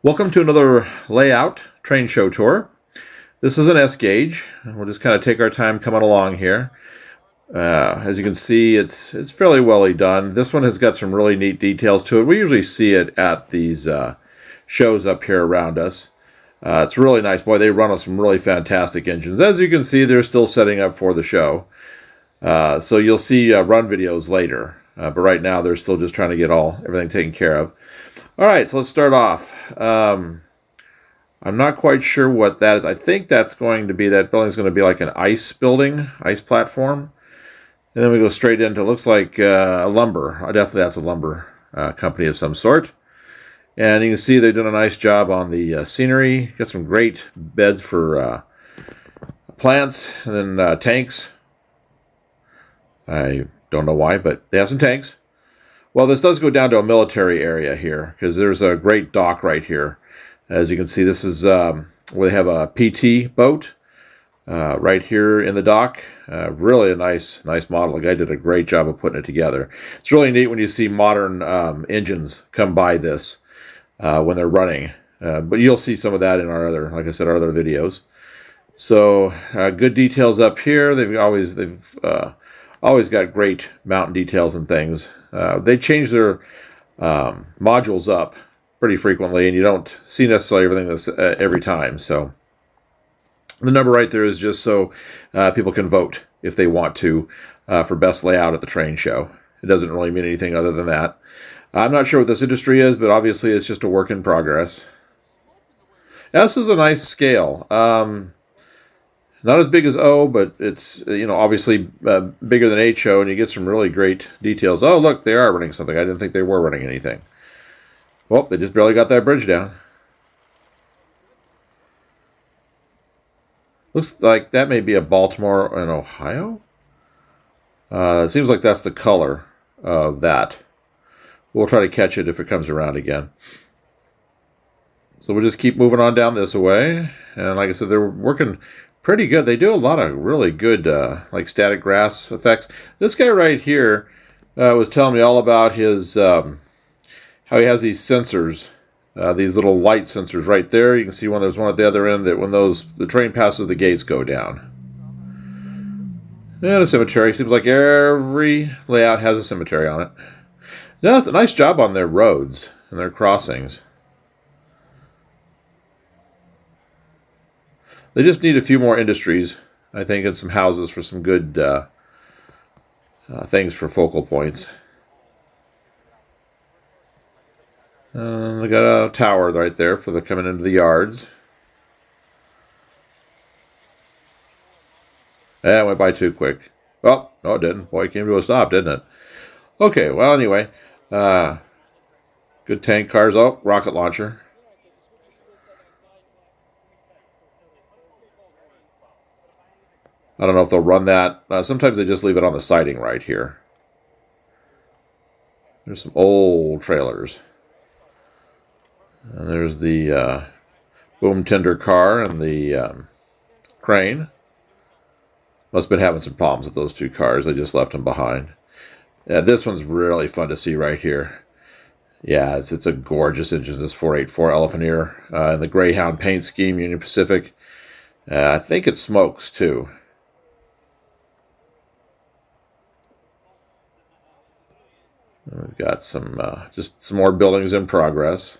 Welcome to another layout train show tour. This is an S gauge. We'll just kind of take our time coming along here. As you can see, it's fairly well done. This one has got some really neat details to it. We usually see it at these shows up here around us. It's really nice. Boy, they run on some really fantastic engines. As you can see, they're still setting up for the show. So you'll see run videos later. But right now, they're still just trying to get everything taken care of. All right, so let's start off. I'm not quite sure what that is. I think that building's going to be like an ice building, ice platform. And then we go straight into, looks like a lumber. Definitely that's a lumber company of some sort. And you can see they've done a nice job on the scenery. Got some great beds for plants, and then tanks. I don't know why, but they have some tanks. Well, this does go down to a military area here because there's a great dock right here. As you can see, this is where they have a PT boat right here in the dock. Really a nice model. The guy did a great job of putting it together. It's really neat when you see modern engines come by this when they're running. But you'll see some of that in our other videos. So good details up here. They've always got great mountain details and things. They change their modules up pretty frequently, and you don't see necessarily everything that's every time. So the number right there is just so people can vote if they want to for best layout at the train show. It doesn't really mean anything other than that. I'm not sure what this industry is, but obviously it's just a work in progress. S is a nice scale. Not as big as O, but it's obviously bigger than HO, and you get some really great details. Oh, look, they are running something. I didn't think they were running anything. Well, they just barely got that bridge down. Looks like that may be a Baltimore and Ohio. It seems like that's the color of that. We'll try to catch it if it comes around again. So we'll just keep moving on down this way. And like I said, they're working pretty good. They do a lot of really good like static grass effects. This guy right here was telling me all about his how he has these sensors, these little light sensors right there. You can see there's one at the other end that when the train passes, the gates go down. And a cemetery. Seems like every layout has a cemetery on it. Yeah, it's a nice job on their roads and their crossings. They just need a few more industries, I think, and some houses for some good things for focal points. We got a tower right there for the coming into the yards. That went by too quick. Oh, no, it didn't. Boy, it came to a stop, didn't it? Okay, well, anyway. Good tank cars. Oh, rocket launcher. I don't know if they'll run that. Sometimes they just leave it on the siding right here. There's some old trailers. And there's the boom tender car and the crane. Must have been having some problems with those two cars. They just left them behind. Yeah, this one's really fun to see right here. Yeah, it's a gorgeous engine, this 484 Elephant Ear. And the Greyhound paint scheme, Union Pacific. I think it smokes too. We've got just some more buildings in progress.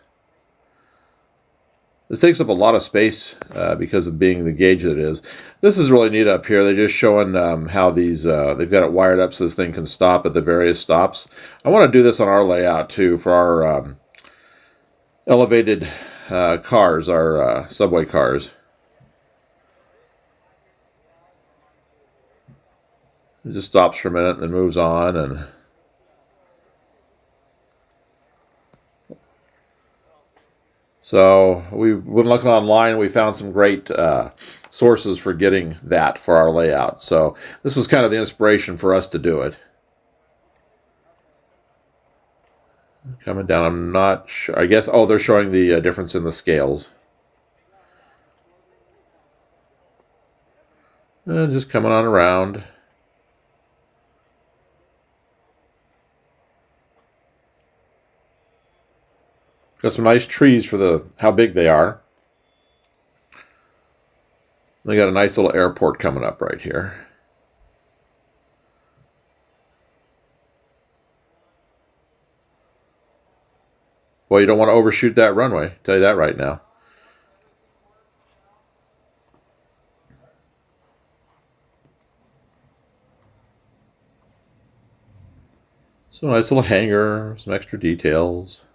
This takes up a lot of space because of being the gauge that it is. This is really neat up here. They're just showing how they've got it wired up so this thing can stop at the various stops. I want to do this on our layout too for our elevated cars, our subway cars. It just stops for a minute and then moves on. And so we've been looking online. We found some great sources for getting that for our layout. So this was kind of the inspiration for us to do it. Coming down, I'm not sure. I guess, they're showing the difference in the scales. And just coming on around. Got some nice trees for how big they are. They got a nice little airport coming up right here. Well, you don't want to overshoot that runway. I'll tell you that right now. So nice little hangar, some extra details.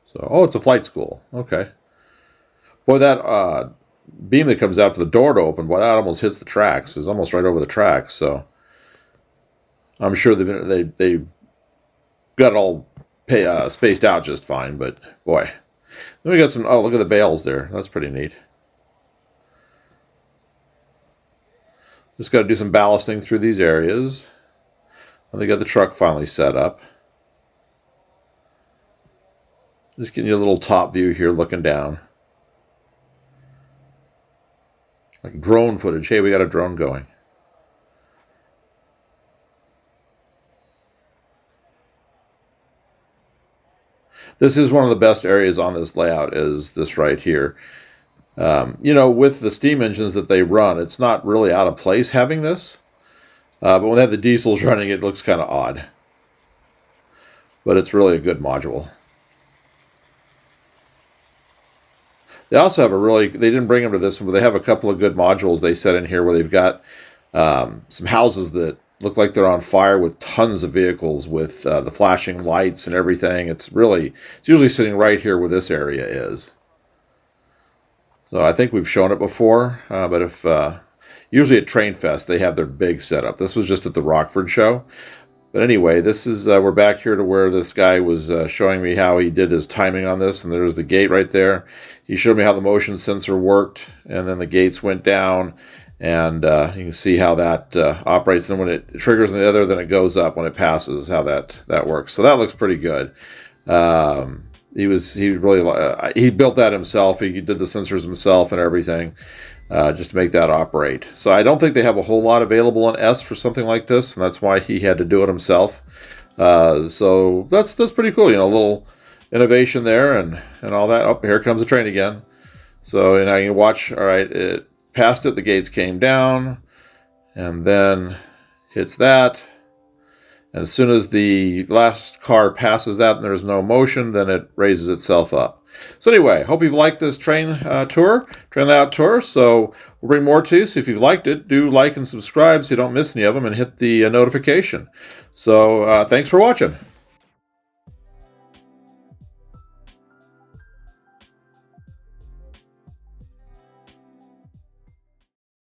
So, oh, it's a flight school. Okay. Boy, that beam that comes out for the door to open, boy, that almost hits the tracks. It's almost right over the tracks. So, I'm sure they've got it all spaced out just fine. But boy, then we got some. Oh, look at the bales there. That's pretty neat. Just got to do some ballasting through these areas. And they got the truck finally set up. Just getting you a little top view here looking down. Like drone footage. Hey, we got a drone going. This is one of the best areas on this layout, is this right here. You know, with the steam engines that they run, it's not really out of place having this. But when they have the diesels running, it looks kind of odd. But it's really a good module. They also have they didn't bring them to this one, but they have a couple of good modules they set in here where they've got some houses that look like they're on fire with tons of vehicles with the flashing lights and everything. It's usually sitting right here where this area is. So I think we've shown it before, but if usually at Train Fest they have their big setup. This was just at the Rockford show. But anyway, this is we're back here to where this guy was showing me how he did his timing on this, and there's the gate right there. He showed me how the motion sensor worked, and then the gates went down, and you can see how that operates. And when it triggers on the other, then it goes up when it passes. How that works. So that looks pretty good. He built that himself. He did the sensors himself and everything. Just to make that operate. So I don't think they have a whole lot available on S for something like this, and that's why he had to do it himself. So that's pretty cool. You know, a little innovation there and all that. Oh, here comes the train again. So now you can watch. All right, it passed it. The gates came down, and then hits that. And as soon as the last car passes that and there's no motion, then it raises itself up. So anyway, hope you've liked this train layout tour. So we'll bring more to you. So if you've liked it, do like and subscribe so you don't miss any of them, and hit the notification. So thanks for watching.